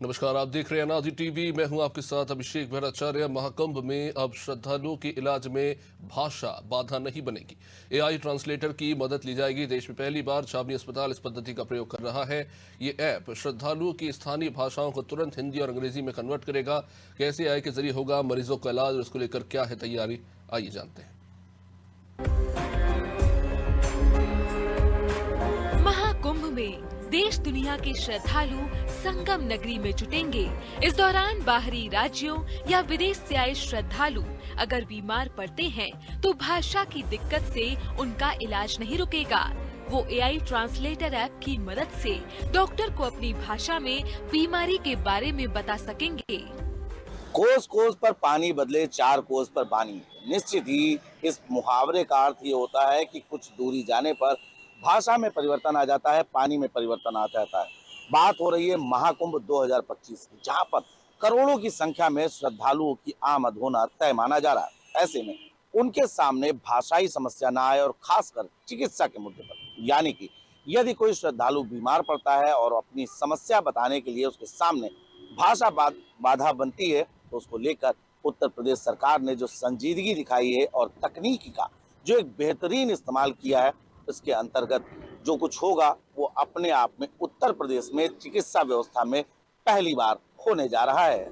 नमस्कार, आप देख रहे हैं अनादि टीवी। मैं हूं आपके साथ अभिषेक भट्टाचार्य। महाकुंभ में अब श्रद्धालुओं के इलाज में भाषा बाधा नहीं बनेगी। एआई ट्रांसलेटर की मदद ली जाएगी। देश में पहली बार छावनी अस्पताल इस पद्धति का प्रयोग कर रहा है। ये ऐप श्रद्धालुओं की स्थानीय भाषाओं को तुरंत हिंदी और अंग्रेजी में कन्वर्ट करेगा। कैसे एआई के जरिए होगा मरीजों का इलाज और इसको लेकर क्या है तैयारी, आइए जानते हैं। महाकुंभ में देश दुनिया के श्रद्धालु संगम नगरी में जुटेंगे। इस दौरान बाहरी राज्यों या विदेश से आए श्रद्धालु अगर बीमार पड़ते हैं तो भाषा की दिक्कत से उनका इलाज नहीं रुकेगा। वो एआई ट्रांसलेटर ऐप की मदद से डॉक्टर को अपनी भाषा में बीमारी के बारे में बता सकेंगे। कोस कोस पर पानी बदले 4 कोस पर पानी। निश्चित ही इस मुहावरे का अर्थ ये होता है कि कुछ दूरी जाने पर भाषा में परिवर्तन आ जाता है, पानी में परिवर्तन आ जाता है। बात हो रही है महाकुंभ 2025 की, जहां पर करोड़ों की संख्या में श्रद्धालुओं की आमद होना तय माना जा रहा है। ऐसे में उनके सामने भाषाई समस्या न आए, और खासकर चिकित्सा के मुद्दे पर। यानी कि यदि कोई श्रद्धालु बीमार पड़ता है और अपनी समस्या बताने के लिए उसके सामने भाषा बाधा बनती है, तो उसको लेकर उत्तर प्रदेश सरकार ने जो संजीदगी दिखाई है और तकनीकी का जो एक बेहतरीन इस्तेमाल किया है, इसके अंतर्गत जो कुछ होगा वो अपने आप में उत्तर प्रदेश में चिकित्सा व्यवस्था में पहली बार होने जा रहा है।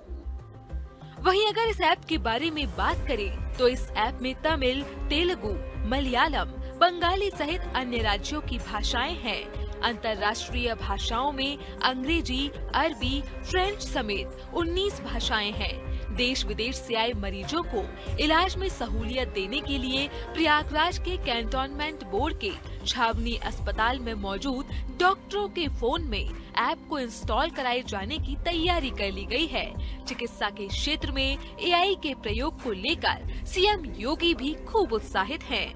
वहीं अगर इस ऐप के बारे में बात करें तो इस ऐप में तमिल, तेलुगु, मलयालम, बंगाली सहित अन्य राज्यों की भाषाएं हैं। अंतर्राष्ट्रीय भाषाओं में अंग्रेजी, अरबी, फ्रेंच समेत 19 भाषाएं हैं। देश विदेश से आए मरीजों को इलाज में सहूलियत देने के लिए प्रयागराज के कैंटोनमेंट बोर्ड के छावनी अस्पताल में मौजूद डॉक्टरों के फोन में ऐप को इंस्टॉल कराए जाने की तैयारी कर ली गई है। चिकित्सा के क्षेत्र में एआई के प्रयोग को लेकर सीएम योगी भी खूब उत्साहित हैं।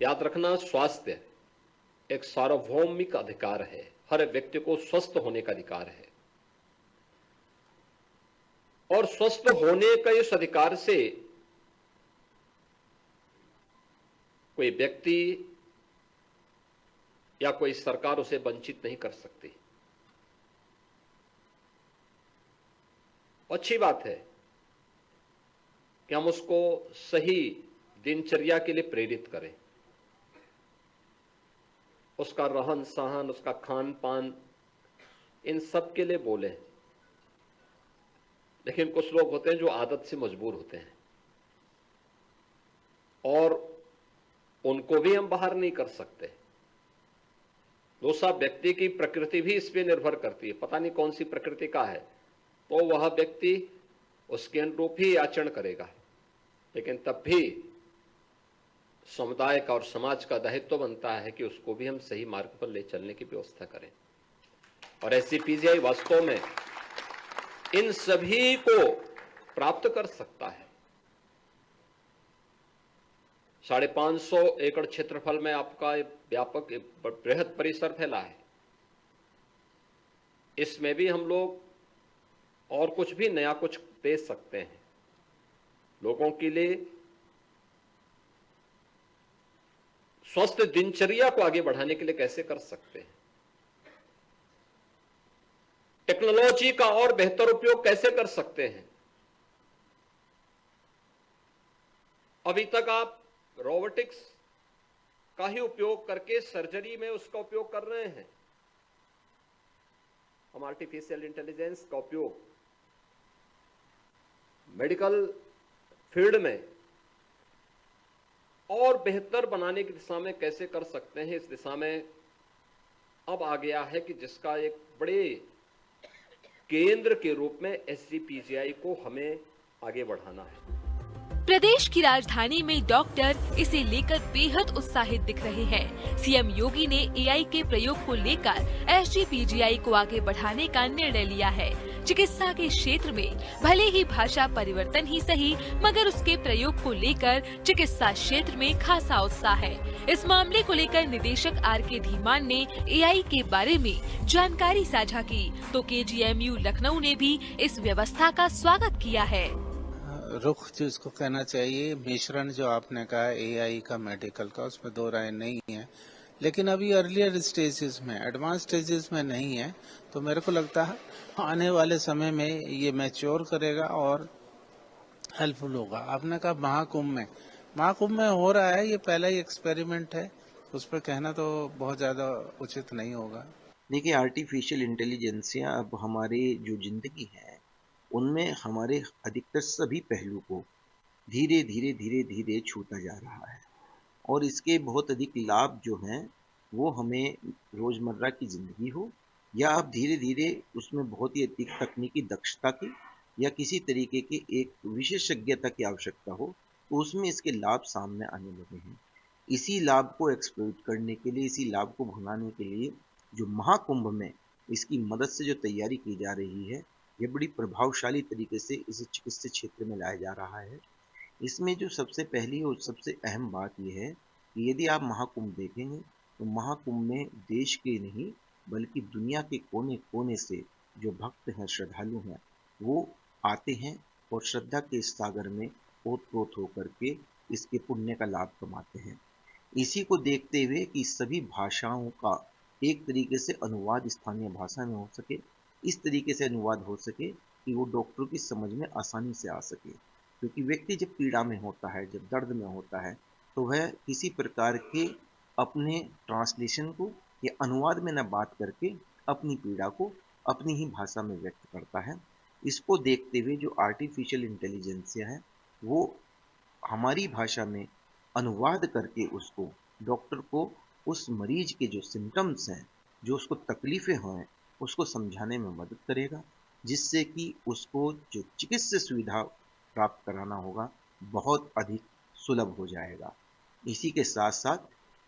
याद रखना, स्वास्थ्य एक सार्वभौमिक अधिकार है। हर व्यक्ति को स्वस्थ होने का अधिकार है, और स्वस्थ होने का इस अधिकार से कोई व्यक्ति या कोई सरकार उसे वंचित नहीं कर सकती। अच्छी बात है कि हम उसको सही दिनचर्या के लिए प्रेरित करें। उसका रहन सहन, उसका खान पान, इन सब के लिए बोले। लेकिन कुछ लोग होते हैं जो आदत से मजबूर होते हैं, और उनको भी हम बाहर नहीं कर सकते। दूसरा, व्यक्ति की प्रकृति भी इस पे निर्भर करती है। पता नहीं कौन सी प्रकृति का है, तो वह व्यक्ति उसके अनुरूप ही आचरण करेगा। लेकिन तब भी समुदाय का और समाज का दायित्व बनता है कि उसको भी हम सही मार्ग पर ले चलने की व्यवस्था करें। और SCPGI वास्तव में इन सभी को प्राप्त कर सकता है। 550 एकड़ क्षेत्रफल में आपका व्यापक बृहद परिसर फैला है। इसमें भी हम लोग और कुछ भी नया कुछ दे सकते हैं। लोगों के लिए स्वस्थ दिनचर्या को आगे बढ़ाने के लिए कैसे कर सकते हैं, टेक्नोलॉजी का और बेहतर उपयोग कैसे कर सकते हैं। अभी तक आप रोबोटिक्स का ही उपयोग करके सर्जरी में उसका उपयोग कर रहे हैं। हम आर्टिफिशियल इंटेलिजेंस का उपयोग मेडिकल फील्ड में और बेहतर बनाने की दिशा में कैसे कर सकते हैं, इस दिशा में अब आ गया है कि जिसका एक बड़े केंद्र के रूप में SCPGI को हमें आगे बढ़ाना है। प्रदेश की राजधानी में डॉक्टर इसे लेकर बेहद उत्साहित दिख रहे हैं। सीएम योगी ने एआई के प्रयोग को लेकर SCPGI को आगे बढ़ाने का निर्णय लिया है। चिकित्सा के क्षेत्र में भले ही भाषा परिवर्तन ही सही, मगर उसके प्रयोग को लेकर चिकित्सा क्षेत्र में खासा उत्साह है। इस मामले को लेकर निदेशक RK धीमान ने एआई के बारे में जानकारी साझा की, तो KGMU लखनऊ ने भी इस व्यवस्था का स्वागत किया है। रुख जिसको कहना चाहिए, मिश्रण जो आपने कहा एआई का मेडिकल का, उसमें दो राय नहीं है। लेकिन अभी अर्लियर स्टेजेस में, एडवांस स्टेजेस में नहीं है। तो मेरे को लगता है आने वाले समय में ये मैच्योर करेगा और हेल्पफुल होगा। आपने कहा महाकुंभ में हो रहा है, ये पहला ही एक्सपेरिमेंट है, उस पर कहना तो बहुत ज्यादा उचित नहीं होगा। देखिए, आर्टिफिशियल इंटेलिजेंसिया अब हमारी जो जिंदगी है उनमें हमारे अधिकतर सभी पहलू को धीरे धीरे छूता जा रहा है और इसके बहुत अधिक लाभ जो हैं वो हमें रोजमर्रा की जिंदगी हो या अब धीरे धीरे उसमें बहुत ही अधिक तकनीकी दक्षता की या किसी तरीके की एक विशेषज्ञता की आवश्यकता हो तो उसमें इसके लाभ सामने आने लगे हैं। इसी लाभ को एक्सप्लोइट करने के लिए, इसी लाभ को भुनाने के लिए जो महाकुंभ में इसकी मदद से जो तैयारी की जा रही है, ये बड़ी प्रभावशाली तरीके से इसे चिकित्सा क्षेत्र में लाया जा रहा है। इसमें जो सबसे पहली और सबसे अहम बात यह है कि यदि आप महाकुंभ देखेंगे तो महाकुंभ में देश के नहीं बल्कि दुनिया के कोने कोने से जो भक्त हैं, श्रद्धालु हैं, वो आते हैं और श्रद्धा के इस सागर में ओत-प्रोत होकर के इसके पुण्य का लाभ कमाते हैं। इसी को देखते हुए कि सभी भाषाओं का एक तरीके से अनुवाद स्थानीय भाषा में हो सके, इस तरीके से अनुवाद हो सके कि वो डॉक्टर की समझ में आसानी से आ सके, क्योंकि व्यक्ति जब पीड़ा में होता है, जब दर्द में होता है, तो वह किसी प्रकार के अपने ट्रांसलेशन को या अनुवाद में न बात करके अपनी पीड़ा को अपनी ही भाषा में व्यक्त करता है। इसको देखते हुए जो आर्टिफिशियल इंटेलिजेंसिया है वो हमारी भाषा में अनुवाद करके उसको डॉक्टर को उस मरीज के जो सिम्टम्स हैं, जो उसको तकलीफ़ें हैं, उसको समझाने में मदद करेगा, जिससे कि उसको जो चिकित्सा सुविधा प्राप्त कराना होगा बहुत अधिक सुलभ हो जाएगा। इसी के साथ साथ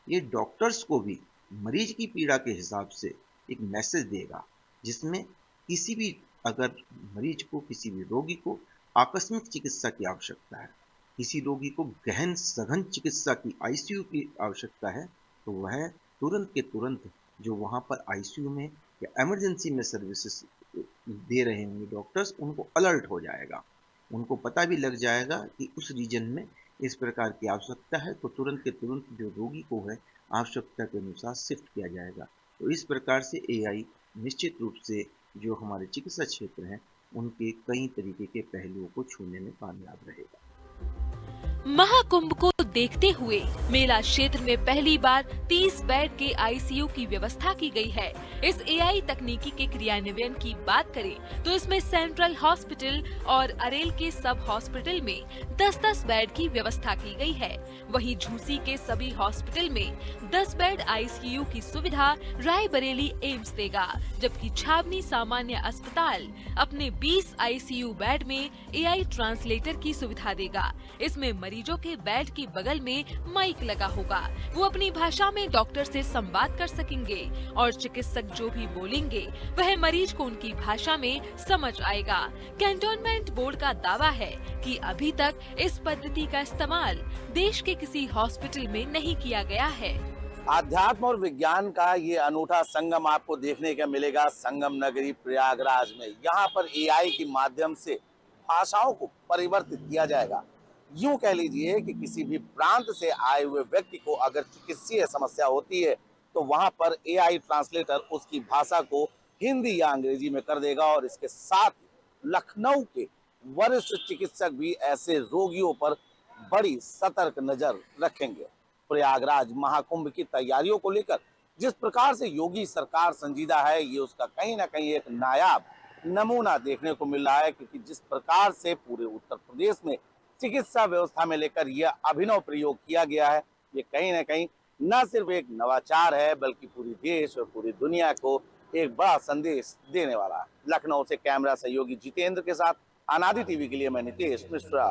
ये डॉक्टर्स को भी मरीज की पीड़ा के हिसाब से एक मैसेज देगा, जिसमें किसी भी अगर मरीज को, किसी भी रोगी को आकस्मिक चिकित्सा की आवश्यकता है, किसी रोगी को गहन सघन चिकित्सा की आईसीयू की आवश्यकता है, तो वह तुरंत के तुरंत जो वहाँ पर आईसीयू में या इमरजेंसी में सर्विसेज दे रहे होंगे डॉक्टर्स, उनको अलर्ट हो जाएगा, उनको पता भी लग जाएगा कि उस रीजन में इस प्रकार की आवश्यकता है, तो तुरंत के तुरंत जो रोगी को है आवश्यकता के अनुसार शिफ्ट किया जाएगा। तो इस प्रकार से एआई निश्चित रूप से जो हमारे चिकित्सा क्षेत्र हैं उनके कई तरीके के पहलुओं को छूने में कामयाब रहेगा। महाकुंभ को देखते हुए मेला क्षेत्र में पहली बार 30 बेड के आईसीयू की व्यवस्था की गई है। इस एआई तकनीकी के क्रियान्वयन की बात करें तो इसमें सेंट्रल हॉस्पिटल और अरेल के सब हॉस्पिटल में 10-10 बेड की व्यवस्था की गई है। वहीं झूसी के सभी हॉस्पिटल में 10 बेड आईसीयू की सुविधा रायबरेली एम्स देगा, जबकि छावनी सामान्य अस्पताल अपने 20 आईसीयू बेड में एआई ट्रांसलेटर की सुविधा देगा। इसमें मरीजों के बेड के बगल में माइक लगा होगा, वो अपनी भाषा में डॉक्टर से संवाद कर सकेंगे और चिकित्सक जो भी बोलेंगे वह मरीज को उनकी भाषा में समझ आएगा। कैंटोनमेंट बोर्ड का दावा है कि अभी तक इस पद्धति का इस्तेमाल देश के किसी हॉस्पिटल में नहीं किया गया है। आध्यात्म और विज्ञान का ये अनूठा संगम आपको देखने का मिलेगा संगम नगरी प्रयागराज में। यहाँ पर एआई के माध्यम से भाषाओं को परिवर्तित किया जाएगा। यूं कह लीजिए कि किसी भी प्रांत से आए हुए व्यक्ति को अगर चिकित्सीय समस्या होती है तो वहां पर एआई ट्रांसलेटर उसकी भाषा को हिंदी या अंग्रेजी में कर देगा। और इसके साथ लखनऊ के वरिष्ठ चिकित्सक भी ऐसे रोगियों पर बड़ी सतर्क नजर रखेंगे। प्रयागराज महाकुंभ की तैयारियों को लेकर जिस प्रकार से योगी सरकार संजीदा है, ये उसका कहीं ना कहीं एक नायाब नमूना देखने को मिल रहा है, क्योंकि जिस प्रकार से पूरे उत्तर प्रदेश में चिकित्सा व्यवस्था में लेकर यह अभिनव प्रयोग किया गया है, ये कहीं ना कहीं न सिर्फ एक नवाचार है बल्कि पूरी देश और पूरी दुनिया को एक बड़ा संदेश देने वाला है। लखनऊ से कैमरा सहयोगी जितेंद्र के साथ अनादि टीवी के लिए मैं नितेश मिश्रा।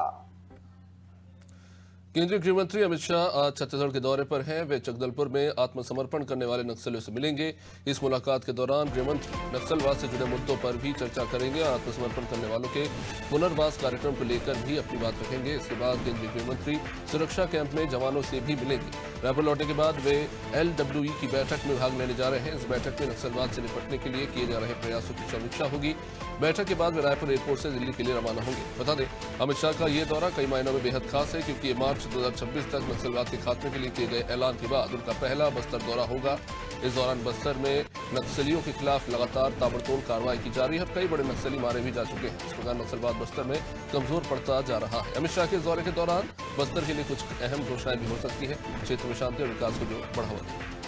केंद्रीय गृह मंत्री अमित शाह आज छत्तीसगढ़ के दौरे पर हैं। वे जगदलपुर में आत्मसमर्पण करने वाले नक्सलियों से मिलेंगे। इस मुलाकात के दौरान गृह मंत्री नक्सलवाद से जुड़े मुद्दों पर भी चर्चा करेंगे। आत्मसमर्पण करने वालों के पुनर्वास कार्यक्रम को लेकर भी अपनी बात रखेंगे। इसके बाद केंद्रीय गृह मंत्री सुरक्षा कैंप में जवानों से भी मिलेंगे। रायपुर लौटने के बाद वे LWE की बैठक में भाग लेने जा रहे हैं। इस बैठक में नक्सलवाद से निपटने के लिए किए जा रहे प्रयासों की समीक्षा होगी। बैठक के बाद वे रायपुर एयरपोर्ट से दिल्ली के लिए रवाना होंगे। बता दें, अमित शाह का ये दौरा कई मायनों में बेहद खास है, क्योंकि ये मार्च मार्च 2026 तक नक्सलवाद के खात्मे के लिए किए गए ऐलान के बाद उनका पहला बस्तर दौरा होगा। इस दौरान बस्तर में नक्सलियों के खिलाफ लगातार ताबड़तोड़ कार्रवाई की जा रही है। अब कई बड़े नक्सली मारे भी जा चुके हैं। इस प्रकार नक्सलवाद बस्तर में कमजोर पड़ता जा रहा है। अमित शाह के इस दौरे के दौरान बस्तर के लिए कुछ अहम घोषणाएं भी हो सकती है। क्षेत्र में शांति और विकास को जो बढ़ावा देगी।